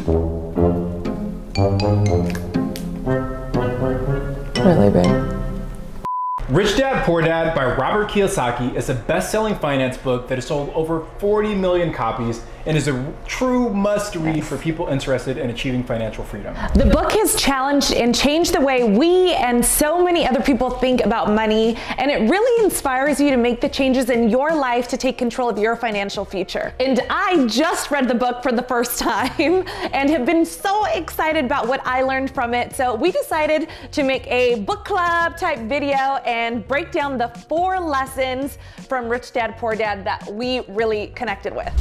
Really, babe? Rich Dad, Poor Dad by Robert Kiyosaki is a best-selling finance book that has sold over 40 million copies and is a true must-read for people interested in achieving financial freedom. The book has challenged and changed the way we and so many other people think about money, and it really inspires you to make the changes in your life to take control of your financial future. And I just read the book for the first time and have been so excited about what I learned from it. So we decided to make a book club type video and break down the 4 lessons from Rich Dad, Poor Dad that we really connected with.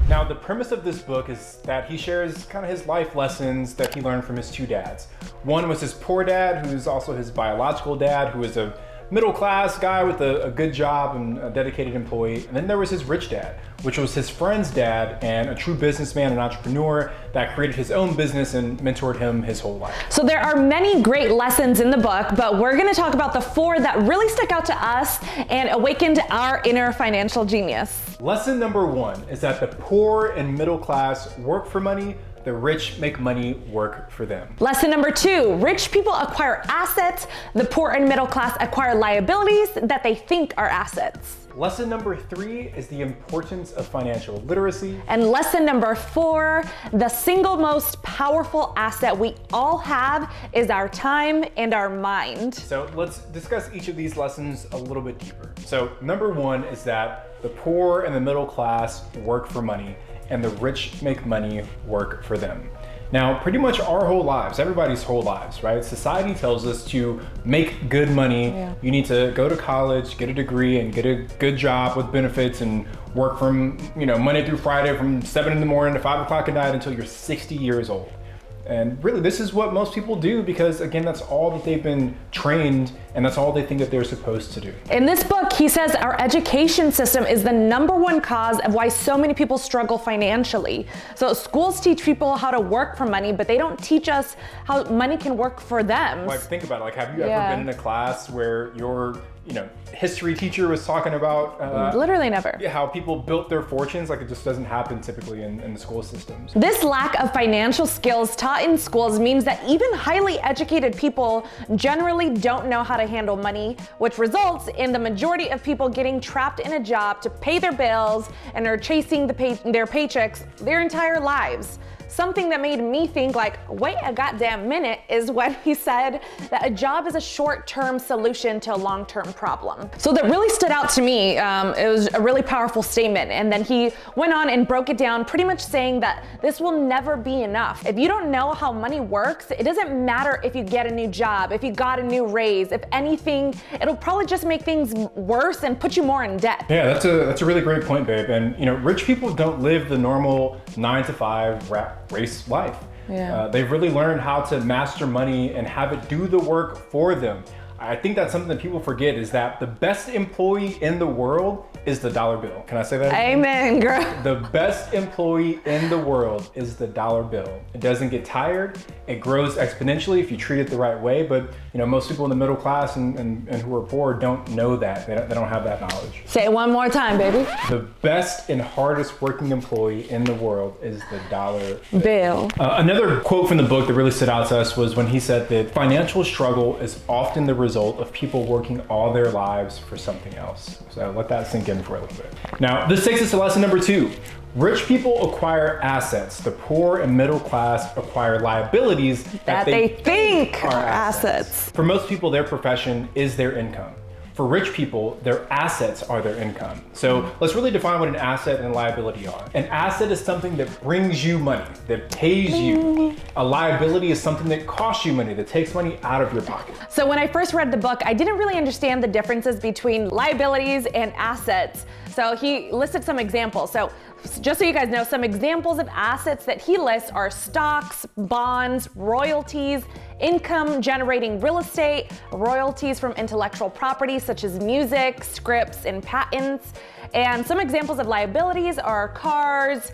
Now, the premise of this book is that he shares kind of his life lessons that he learned from his 2 dads. One was his poor dad, who's also his biological dad, who is a middle-class guy with a good job and a dedicated employee. And then there was his rich dad, which was his friend's dad and a true businessman and entrepreneur that created his own business and mentored him his whole life. So there are many great lessons in the book, but we're gonna talk about the 4 that really stuck out to us and awakened our inner financial genius. Lesson number 1 is that the poor and middle class work for money, the rich make money work for them. Lesson number 2, rich people acquire assets, the poor and middle class acquire liabilities that they think are assets. Lesson number 3 is the importance of financial literacy. And lesson number 4, the single most powerful asset we all have is our time and our mind. So let's discuss each of these lessons a little bit deeper. So number 1 is that the poor and the middle class work for money, and the rich make money work for them. Now, pretty much our whole lives, everybody's whole lives, right? Society tells us to make good money. Yeah. You need to go to college, get a degree, and get a good job with benefits and work from, Monday through Friday from 7 in the morning to 5 o'clock at night until you're 60 years old. And really, this is what most people do because, again, that's all that they've been trained and that's all they think that they're supposed to do. In this book, he says our education system is the #1 cause of why so many people struggle financially. So schools teach people how to work for money, but they don't teach us how money can work for them. Like, think about it. Like, have you ever been in a class where your history teacher was talking about literally never. How people built their fortunes? Like, it just doesn't happen typically in the school systems. This lack of financial skills taught in schools means that even highly educated people generally don't know how to handle money, which results in the majority of people getting trapped in a job to pay their bills and are chasing their paychecks their entire lives. Something that made me think like, wait a goddamn minute, is when he said that a job is a short-term solution to a long-term problem. So that really stood out to me. It was a really powerful statement. And then he went on and broke it down, pretty much saying that this will never be enough. If you don't know how money works, it doesn't matter if you get a new job, if you got a new raise, if anything, it'll probably just make things worse and put you more in debt. Yeah, that's a really great point, babe. And rich people don't live the normal 9-to-5 rat race life. Yeah. They've really learned how to master money and have it do the work for them. I think that's something that people forget, is that the best employee in the world is the dollar bill. Can I say that? Amen, girl. The best employee in the world is the dollar bill. It doesn't get tired. It grows exponentially if you treat it the right way. But most people in the middle class and who are poor don't know that. They don't have that knowledge. Say it one more time, baby. The best and hardest working employee in the world is the dollar bill. Another quote from the book that really stood out to us was when he said that financial struggle is often the result of people working all their lives for something else. So let that sink in for a little bit. Now, this takes us to lesson number 2. Rich people acquire assets. The poor and middle class acquire liabilities that they think are assets. For most people, their profession is their income. For rich people, their assets are their income. So let's really define what an asset and a liability are. An asset is something that brings you money, that pays you. A liability is something that costs you money, that takes money out of your pocket. So when I first read the book, I didn't really understand the differences between liabilities and assets. So he listed some examples. So Just so you guys know, some examples of assets that he lists are stocks, bonds, royalties, income generating real estate, royalties from intellectual property such as music, scripts, and patents. And some examples of liabilities are cars,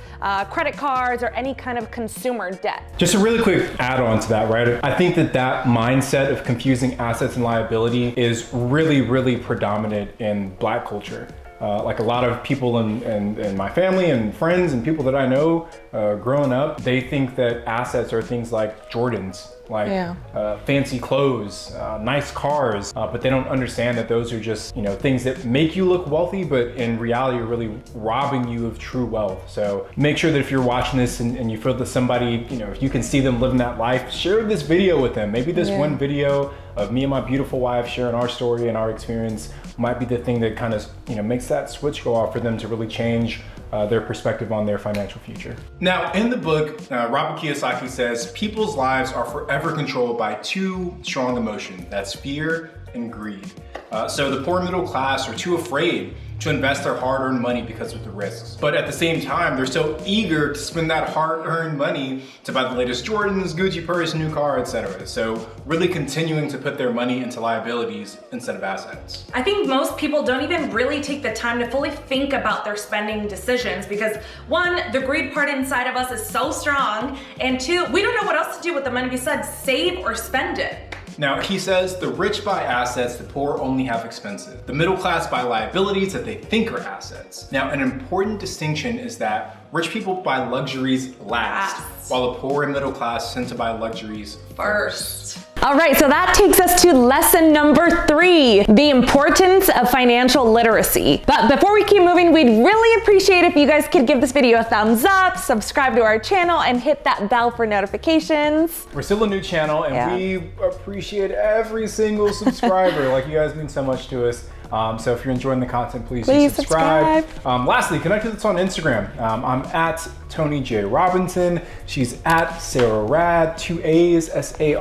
credit cards, or any kind of consumer debt. Just a really quick add-on to that, right? I think that mindset of confusing assets and liability is really predominant in Black culture. Like a lot of people in my family and friends and people that I know growing up, they think that assets are things like Jordans, like fancy clothes, nice cars, but they don't understand that those are just, things that make you look wealthy, but in reality are really robbing you of true wealth. So make sure that if you're watching this and you feel that somebody, if you can see them living that life, share this video with them. Maybe this one video of me and my beautiful wife sharing our story and our experience might be the thing that kind of, makes that switch go off for them to really change their perspective on their financial future. Now, in the book, Robert Kiyosaki says, people's lives are forever controlled by two strong emotions. That's fear and greed. So the poor middle class are too afraid to invest their hard-earned money because of the risks. But at the same time, they're so eager to spend that hard-earned money to buy the latest Jordans, Gucci purse, new car, etc. So really continuing to put their money into liabilities instead of assets. I think most people don't even really take the time to fully think about their spending decisions because one, the greed part inside of us is so strong, and two, we don't know what else to do with the money besides save or spend it. Now, he says the rich buy assets, the poor only have expenses. The middle class buy liabilities that they think are assets. Now, an important distinction is that rich people buy luxuries last, while the poor and middle class tend to buy luxuries first. All right, so that takes us to lesson number 3, the importance of financial literacy. But before we keep moving, we'd really appreciate if you guys could give this video a thumbs up, subscribe to our channel, and hit that bell for notifications. We're still a new channel, and we appreciate every single subscriber. Like, you guys mean so much to us. So if you're enjoying the content, please subscribe. Lastly, connect with us on Instagram. I'm at Tony J. Robinson. She's at Sarah Rad, 2 A's, SARAARAAD.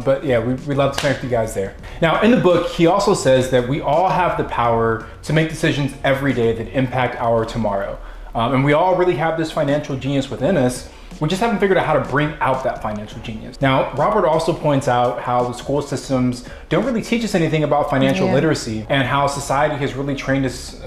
But yeah, we love to connect with you guys there. Now, in the book, he also says that we all have the power to make decisions every day that impact our tomorrow. And we all really have this financial genius within us. We just haven't figured out how to bring out that financial genius. Now, Robert also points out how the school systems don't really teach us anything about financial literacy, and how society has really trained us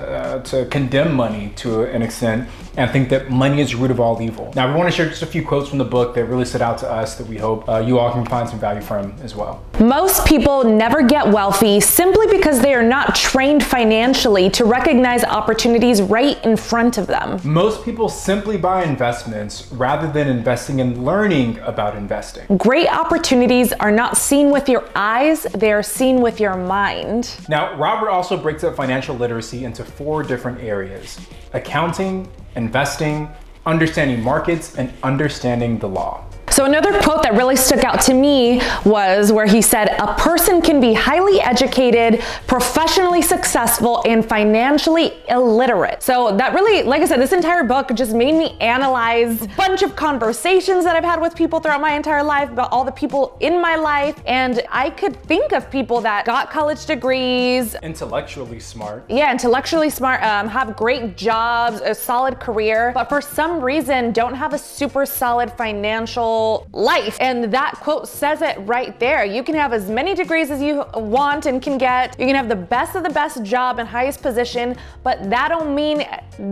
to condemn money to an extent and think that money is the root of all evil. Now, we want to share just a few quotes from the book that really stood out to us that we hope you all can find some value from as well. Most people never get wealthy simply because they are not trained financially to recognize opportunities right in front of them. Most people simply buy investments rather than investing and learning about investing. Great opportunities are not seen with your eyes, they are seen with your mind. Now, Robert also breaks up financial literacy into 4 different areas: accounting, investing, understanding markets, and understanding the law. So another quote that really stuck out to me was where he said, "A person can be highly educated, professionally successful, and financially illiterate." So that really, like I said, this entire book just made me analyze a bunch of conversations that I've had with people throughout my entire life, about all the people in my life. And I could think of people that got college degrees. Intellectually smart. Yeah, intellectually smart, have great jobs, a solid career, but for some reason don't have a super solid financial life. And that quote says it right there. You can have as many degrees as you want and can get. You can have the best of the best job and highest position, but that don't mean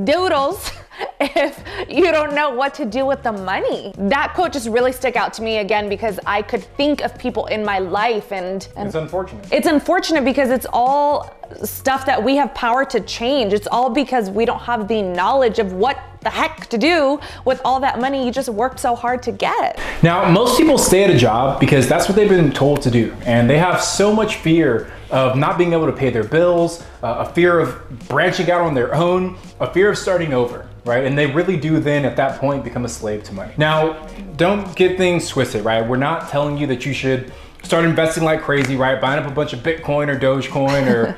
doodles if you don't know what to do with the money. That quote just really stuck out to me again because I could think of people in my life, and it's unfortunate. It's unfortunate because it's all stuff that we have power to change. It's all because we don't have the knowledge of what the heck to do with all that money you just worked so hard to get. Now, most people stay at a job because that's what they've been told to do, and they have so much fear of not being able to pay their bills, a fear of branching out on their own, a fear of starting over, right? And they really do then at that point become a slave to money. Now, don't get things twisted, right? We're not telling you that you should start investing like crazy, right? Buying up a bunch of Bitcoin or Dogecoin or,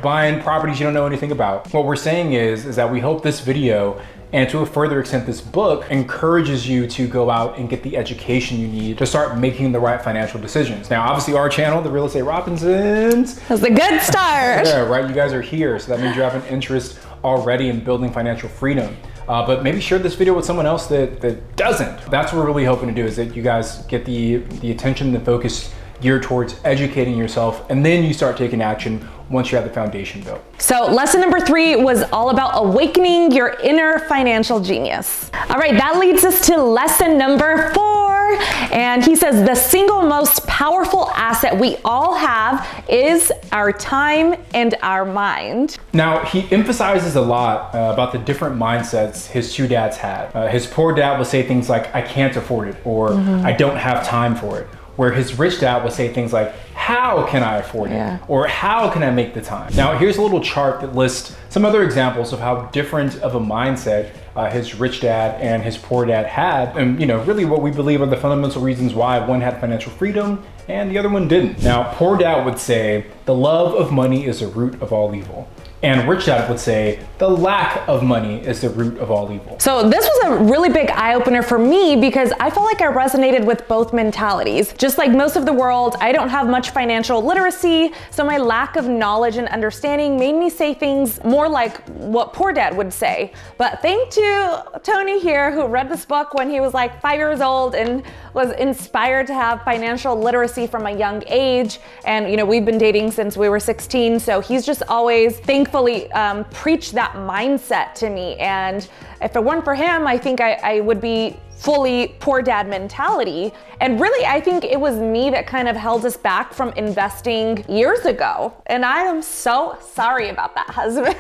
buying properties you don't know anything about. What we're saying is that we hope this video, and to a further extent this book, encourages you to go out and get the education you need to start making the right financial decisions. Now, obviously our channel, The Real Estate Robinsons, that's a good start. Yeah, right, you guys are here, so that means you have an interest already in building financial freedom. But maybe share this video with someone else that doesn't. That's what we're really hoping to do, is that you guys get the attention, the focus geared towards educating yourself, and then you start taking action once you have the foundation built. So lesson number 3 was all about awakening your inner financial genius. All right, that leads us to lesson number 4. And he says the single most powerful asset we all have is our time and our mind. Now, he emphasizes a lot about the different mindsets his 2 dads had. His poor dad would say things like, I can't afford it, or I don't have time for it. Where his rich dad would say things like, how can I afford it? Or how can I make the time? Now, here's a little chart that lists some other examples of how different of a mindset his rich dad and his poor dad had. And really what we believe are the fundamental reasons why one had financial freedom and the other one didn't. Now, poor dad would say, the love of money is the root of all evil. And rich dad would say, the lack of money is the root of all evil. So this was a really big eye-opener for me because I felt like I resonated with both mentalities. Just like most of the world, I don't have much financial literacy, so my lack of knowledge and understanding made me say things more like what poor dad would say. But thanks to Tony here, who read this book when he was like 5 years old and was inspired to have financial literacy from a young age. And we've been dating since we were 16, so he's just always thankfully preached that mindset to me. And if it weren't for him, I think I would be fully poor dad mentality. And really, I think it was me that kind of held us back from investing years ago. And I am so sorry about that, husband.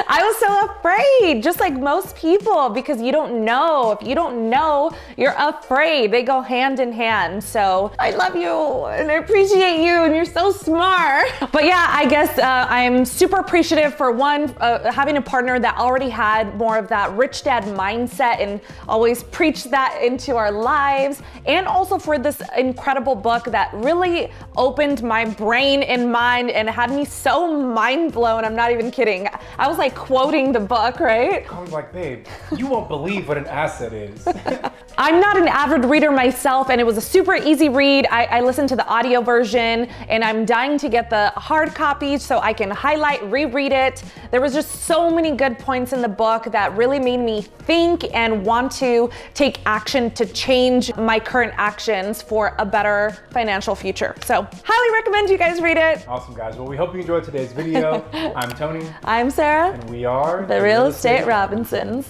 I was so afraid, just like most people, because you don't know. If you don't know, you're afraid. They go hand in hand. So I love you and I appreciate you and you're so smart. But yeah, I guess I'm super appreciative for having a partner that already had more of that rich dad mindset and always preached that into our lives, and also for this incredible book that really opened my brain and mind and had me so mind blown. I'm not even kidding. I was like quoting the book, right? I was like, babe, you won't believe what an asset is. I'm not an avid reader myself, and it was a super easy read. I listened to the audio version, and I'm dying to get the hard copy so I can highlight, reread it. There was just so many good points in the book that really made me think and want to take action to change my current actions for a better financial future. So highly recommend you guys read it. Awesome, guys. Well, we hope you enjoyed today's video. I'm Tony. I'm Sarah. And we are the Real Estate Robinsons.